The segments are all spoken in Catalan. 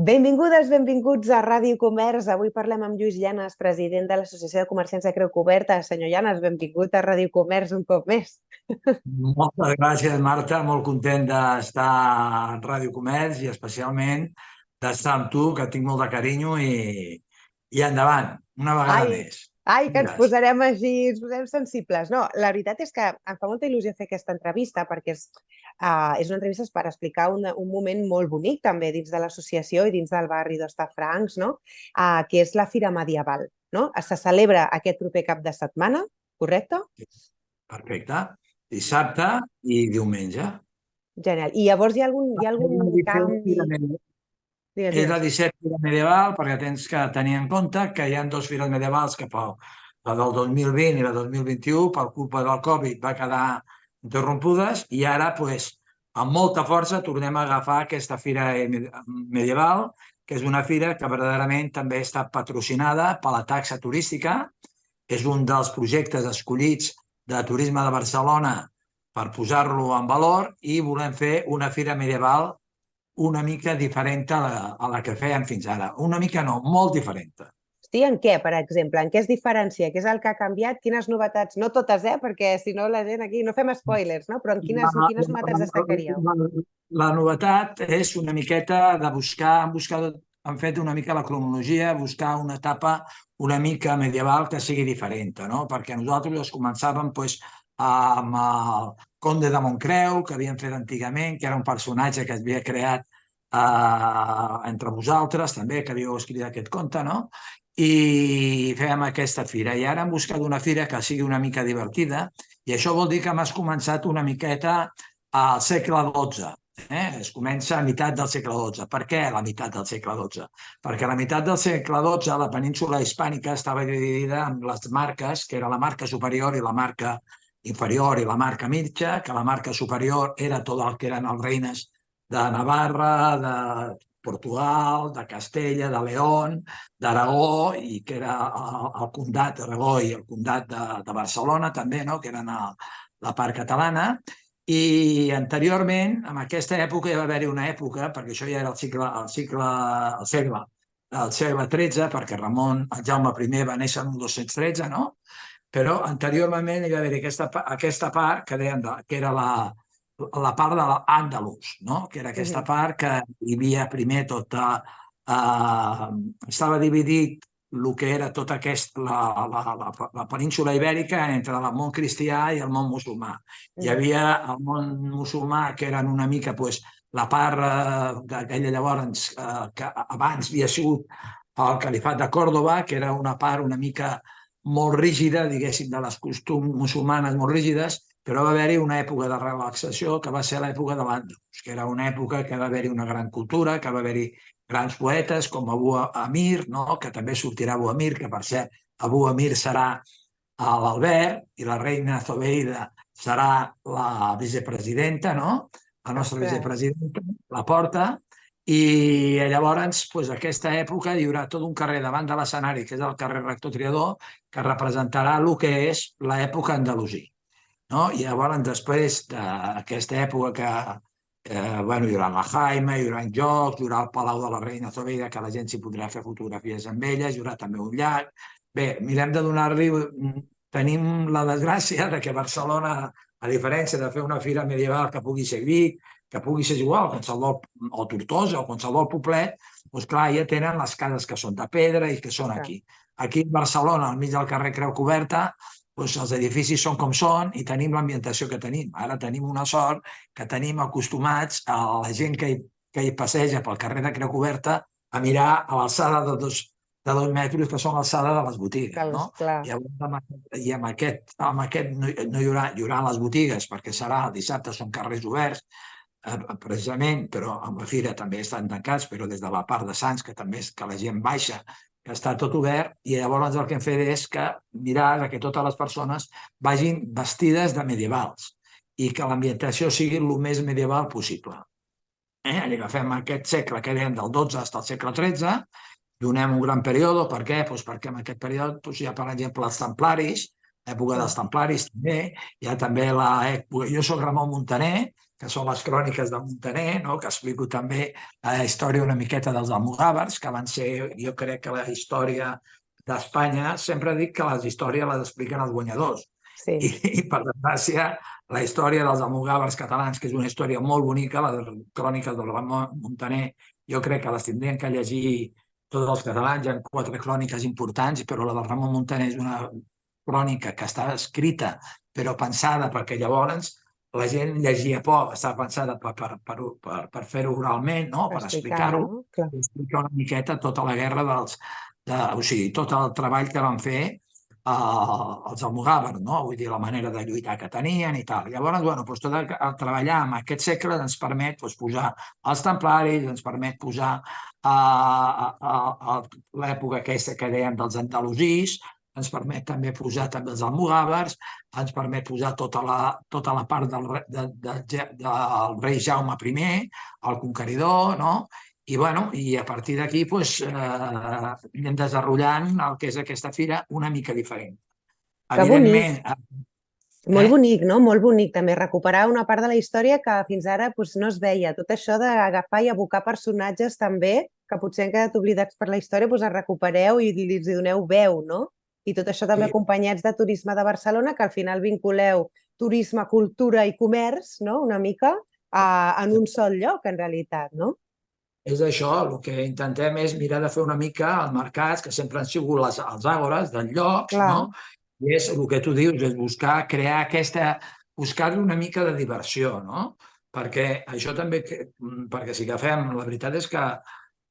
Benvingudes, benvinguts a Ràdio Comerç. Avui parlem amb Lluís Llanes, president de l'Associació de Comerciants de Creu Coberta. Senyor Llanes, benvingut a Ràdio Comerç un cop més. Moltes gràcies, Marta. Molt content d'estar a Ràdio Comerç i especialment d'estar amb tu, que tinc molt de carinyo i endavant, una vegada Ai, més. que ens Digues. posarem així, ens posarem sensibles. No, la veritat és que em fa molta il·lusió fer aquesta entrevista perquè és una entrevista per explicar un moment molt bonic també dins de l'associació i dins del barri d'Hostafrancs, no? Que és la Fira Medieval. No? Se celebra aquest proper cap de setmana, correcte? Perfecte. Dissabte i diumenge. Genial. I llavors hi ha algun canvi? Digues, És la digues. 17 Fira Medieval, perquè tens que tenir en compte que hi ha dues fires medievals que la del 2020 i la 2021, per culpa del Covid, va quedar interrompudes i ara, amb molta força, tornem a agafar aquesta fira medieval, que és una fira que verdaderament també està patrocinada per la taxa turística. És un dels projectes escollits de Turisme de Barcelona per posar-lo en valor i volem fer una fira medieval una mica diferent a la que fèiem fins ara. Una mica no, molt diferent. Sí, en què, per exemple? En què es diferencia? Què és el que ha canviat? Quines novetats? No totes, perquè si no la gent aquí... No fem spoilers, no? Però en quines novetats destacaríeu? La novetat és una miqueta de buscar, han fet una mica la cronologia, buscar una etapa una mica medieval que sigui diferent, no? Perquè nosaltres començàvem amb el Conde de Montcreu, que havien fet antigament, que era un personatge que es havia creat entre vosaltres, també, que havíeu escrit aquest conte, no? I fèiem aquesta fira. I ara hem buscat una fira que sigui una mica divertida i això vol dir que m'has començat una miqueta al segle XII. Es comença a meitat del segle XII. Per què la meitat del segle XII? Perquè a la meitat del segle XII la península hispànica estava dividida en les marques, que era la marca superior i la marca inferior i la marca mitja, que la marca superior era tot el que eren els reines de Navarra, de Portugal, de Castella, de León, d'Aragó, i que era el comtat d'Aragó i el comtat de Barcelona també, no? Que eren la part catalana. I anteriorment, en aquesta època, hi va haver-hi una època, perquè això ja era el segle XIII, perquè el Jaume I va néixer en el 213, no? Però anteriorment hi va haver aquesta part que deien que era la part de l'Àndalus, no? Que era aquesta part que hi havia primer estava dividit el que era tota la península ibèrica entre el món cristià i el món musulmà. Hi havia el món musulmà, que eren una mica la part d'aquella llavors que abans havia sigut el califat de Còrdova, que era una part una mica molt rígida, diguéssim, de les costums musulmanes molt rígides, però va haver-hi una època de relaxació que va ser l'època de l'Àndalus, que era una època que va haver-hi una gran cultura, que va haver-hi grans poetes com Abu Amir, no? Que també sortirà Abu Amir, que per cert Abu Amir serà l'Albert i la reina Zobeida serà la vicepresidenta, no? La nostra vicepresidenta, la Porta. I llavors, aquesta època, hi haurà tot un carrer davant de l'escenari, que és el carrer Rector Triador, que representarà el que és l'època andalusí. No? I llavors, després d'aquesta època que hi haurà la Jaime, hi haurà jocs, hi haurà el Palau de la Reina Zobeida, que la gent s'hi podrà fer fotografies amb elles, hi haurà també un llac. Bé, mirem de donar-li... Tenim la desgràcia que Barcelona, a diferència de fer una fira medieval que pugui ser Vic, que pugui ser igual, o Tortosa o qualsevol poblet, doncs clar, ja tenen les cases que són de pedra i que són aquí. Aquí a Barcelona, al mig del carrer Creu Coberta, doncs els edificis són com són i tenim l'ambientació que tenim. Ara tenim una sort que tenim acostumats a la gent que hi passeja pel carrer de Creu Coberta a mirar a l'alçada de 2 metres, que són l'alçada de les botigues. No? I amb aquest no hi haurà les botigues, perquè serà el dissabte, són carrers oberts, precisament, però amb la fira també estan tancats, però des de la part de Sants, que també és que la gent baixa, que està tot obert, i llavors el que hem fet és que mirar que totes les persones vagin vestides de medievals i que l'ambientació sigui el més medieval possible. Agafem aquest segle que dèiem del XII fins al segle XIII, donem un gran període. Per què? Perquè en aquest període hi ha, per exemple, els templaris, època dels templaris també, hi ha també l'època... Jo soc Ramon Muntaner, que són les cròniques de Muntaner, no? Que explico també la història una miqueta dels almogàvers, que van ser, jo crec que la història d'Espanya, sempre dic que les històries les expliquen els guanyadors. Sí. I per desgràcia, la història dels almogàvers catalans, que és una història molt bonica, les cròniques del Ramon Muntaner, jo crec que les tindrien que llegir tots els catalans. Hi ha 4 cròniques importants, però la del Ramon Muntaner és una crònica que està escrita però pensada perquè llavors la gent llegia poc, estava pensada per fer-ho oralment, no? Per explicar-ho, no? Clar. explicar una miqueta tota la guerra o sigui, tot el treball que van fer els almogàvers, no? Vull dir, la manera de lluitar que tenien i tal. Llavors, bueno, doncs, tot el treballar en aquest segle ens permet posar els templaris, ens permet posar l'època aquesta que dèiem dels andalusís, ens permet també posar també els almogàvers, ens permet posar tota la part del rei Jaume I, el conqueridor, no? I, bueno, i a partir d'aquí anem desenvolupant el que és aquesta fira una mica diferent. Evidentment, molt bonic, no? Molt bonic també recuperar una part de la història que fins ara no es veia. Tot això d'agafar i abocar personatges també, que potser han quedat oblidats per la història, els recupereu i els doneu veu, no? I tot això també acompanyats de turisme de Barcelona, que al final vinculeu turisme, cultura i comerç, no? Una mica en un sol lloc, en realitat, no? És això, el que intentem és mirar de fer una mica els mercats, que sempre han sigut els àgores dels llocs, no? I és el que tu dius, és crear buscar-li una mica de diversió, no? Perquè això també, perquè si agafem, la veritat és que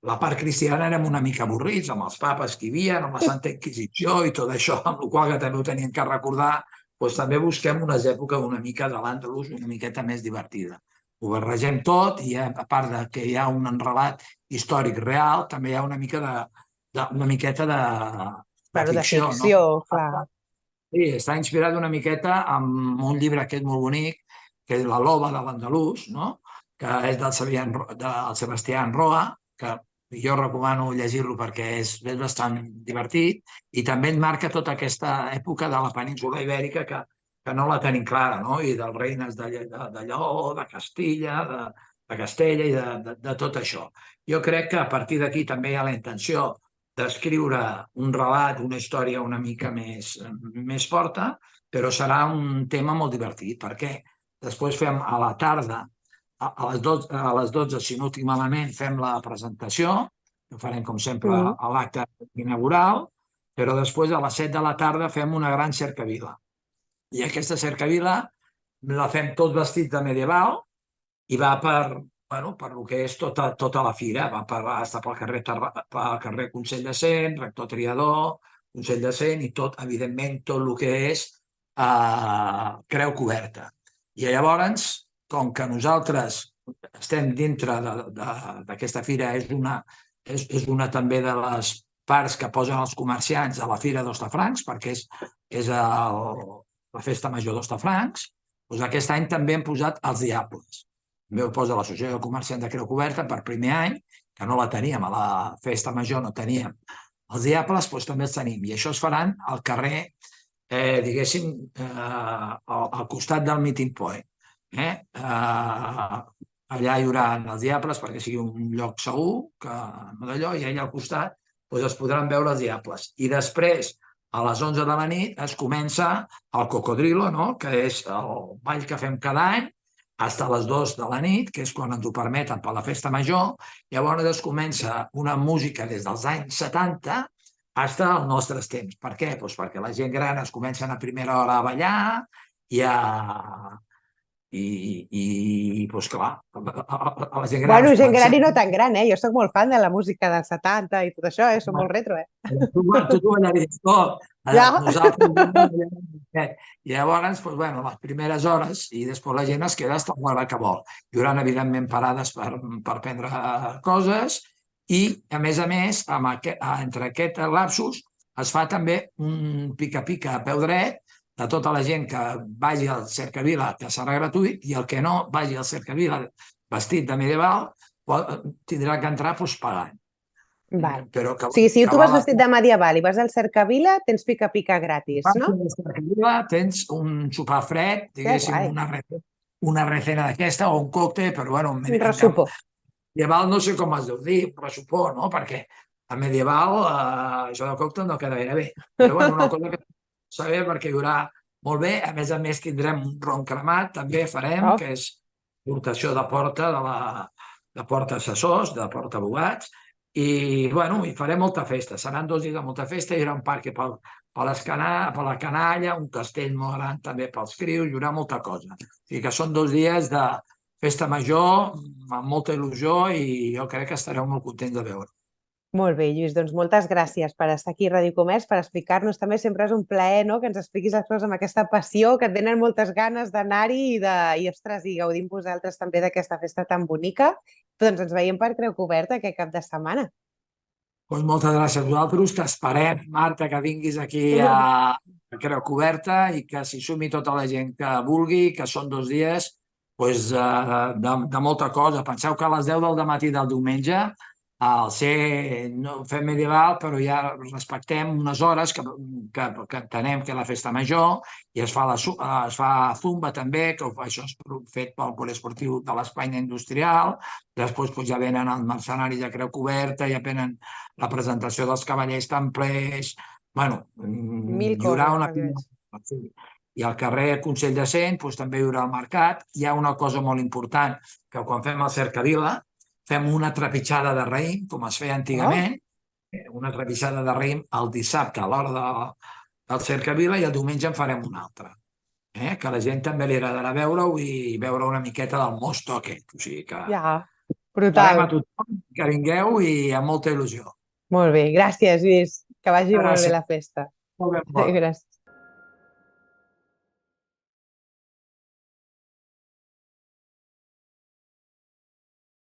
la part cristiana érem una mica avorrits, amb els papes que hi havia, amb la Santa Inquisició i tot això, amb la qual que també ho teníem que recordar, doncs també busquem unes èpoques una mica de l'Àndalus una miqueta més divertida. Ho barregem tot i a part que hi ha un relat històric real, també hi ha una miqueta de ficció. De ficció, clar. Sí, està inspirat una miqueta en un llibre que és molt bonic, que és La Loba de l'Andalús, no? Que és del Sebastià Roa, que jo recomano llegir-lo perquè és bastant divertit i també et marca tota aquesta època de la península ibèrica que no la tenim clara, no? I dels reines de Lleó, de Castilla, de Castella i de tot això. Jo crec que a partir d'aquí també hi ha la intenció d'escriure un relat, una història una mica més forta, però serà un tema molt divertit, perquè després fem a la tarda, a les 12, si no tinc malament, fem la presentació, que farem com sempre a l'acte inaugural, però després a les 7 de la tarda fem una gran cercavila. I aquesta cercavila la fem tot vestit de medieval i va per el que és tota la fira. Va estar pel carrer Consell de Cent, Rector Triador, Consell de Cent i tot, evidentment, tot el que és Creu Coberta. I llavors, com que nosaltres estem dintre d'aquesta fira, és una també de les parts que posen els comerciants a la Fira d'Hostafrancs, perquè és la festa major d'Hostafrancs, doncs aquest any també hem posat els Diables. També ho posa l'Associació de Comerciants de Creu Coberta per primer any, que no la teníem, a la festa major no teníem. Els Diables doncs també els tenim, i això es faran al carrer, diguéssim, al costat del Meeting Point. Allà hi haurà els Diables perquè sigui un lloc segur, no d'allò, i allà al costat es podran veure els Diables. I després, a les 11 de la nit, es comença el Cocodrilo, que és el ball que fem cada any, fins a les 2 de la nit, que és quan ens ho permeten per la festa major. Llavors es comença una música des dels anys 70 fins als nostres temps. Per què? Perquè la gent gran es comencen a primera hora a ballar i doncs clar, a la gent gran... Bueno, gent gran i no tan gran, Jo soc molt fan de la música dels 70 i tot això, Soc molt retro, Tu t'ho ballaries tot. Nosaltres... I llavors, les primeres hores, i després la gent es queda fins a l'hora que vol. Hi haurà, evidentment, parades per prendre coses i, a més, entre aquest lapsus es fa també un pica-pica a peu dret de tota la gent que vagi al Cercavila, que serà gratuït, i el que no vagi al Cercavila vestit de medieval tindrà que entrar pagant. Val. però O sigui, si que tu vas val la vestit pena. de medieval i vas al Cercavila, tens pica-pica gratis, no? Tens un sopar fred, Que diguéssim, guai. una recena d'aquesta o un còctel, però bueno, Un ressupó. medieval no sé com es deu dir, un ressupó, no? Perquè a medieval això del còctel no queda gaire bé. Però bueno, una cosa que saber perquè hi haurà molt bé. A més tindrem un ron cremat, també farem, Oh, que és portació de porta de porta assessors, de porta abogats, i bueno, hi farem molta festa. Seran 2 dies de molta festa, hi haurà un parc per la canalla, un castell molt gran també pels crios, hi haurà molta cosa. O sigui que són 2 dies de festa major, amb molta il·lusió, i jo crec que estareu molt contents de veure. molt bé, Lluís. Doncs moltes gràcies per estar aquí a Ràdio Comerç, per explicar-nos també. Sempre és un plaer, no?, que ens expliquis les coses amb aquesta passió, que et tenen moltes ganes d'anar-hi ostres, i gaudim vosaltres també d'aquesta festa tan bonica. Doncs ens veiem per Creu Coberta aquest cap de setmana. Doncs moltes gràcies a vosaltres. T'esperem, Marta, que vinguis aquí a Creu Coberta i que s'hi sumi tota la gent que vulgui, que són 2 dies doncs, de molta cosa. Penseu que a les 10 del matí del diumenge, al ser no fem medieval, però ja respectem unes hores que entenem que és la festa major, i es fa zumba també, que això és fet pel poliesportiu de l'Espanya Industrial. Després ja venen els mercenaris de Creu Coberta, ja venen la presentació dels cavallers templers. Bueno, Mil hi haurà coses, una... perquè veig. I al carrer Consell de Cent també hi haurà el mercat. Hi ha una cosa molt important, que quan fem el Cercavila fem una trepitjada de raïm, com es feia Oh, antigament, una trepitjada de raïm el dissabte a l'hora del Cercavila, i el diumenge en farem una altra. Que a la gent també li agradarà veure-ho i veure una miqueta del mosto aquest. O sigui que ja, farem a brutal. tothom que vingueu i amb molta il·lusió. Molt bé, gràcies, Lluís. Que vagi molt bé Gràcies. la festa. Molt bé. Gràcies.